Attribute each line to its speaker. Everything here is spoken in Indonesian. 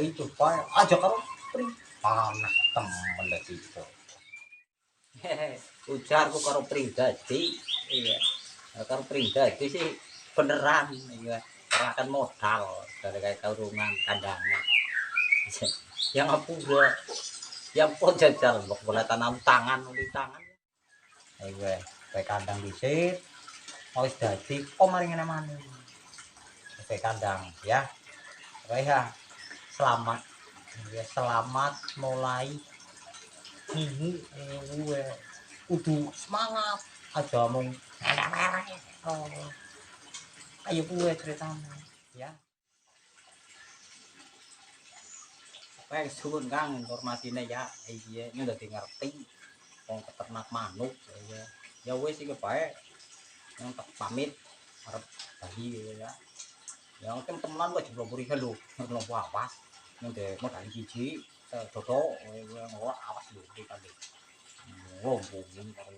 Speaker 1: itu pae aja karo pri panas temen lek itu.
Speaker 2: Ujarku karo pribadi, iya. Karo pribadi sih beneran, iya. Kerahkan modal dari kayak kurungan kandangan. Yang aku udah, yang pun jajal boleh tanam tangan, uli tangan.
Speaker 1: Iya, kayak kandang dhisik, wis dadi om mari ngene maneh. Kayak kandang ya. Oke ya, selamat. Ya, selamat mulai minggu gue kudu semangat aja mung oh, ayo gue ceritanya ya.
Speaker 2: Kayak suwun Kang informasinya ya, iya ini udah ngerti. Wong peternak manuk, ya. Ya wis iki bae. Yang pamit arep bali ya. Yang teman kok diblokuri lho, ngono awas. Ning de modal biji, dodo, awas lho iki kan. Oh, mungkin karo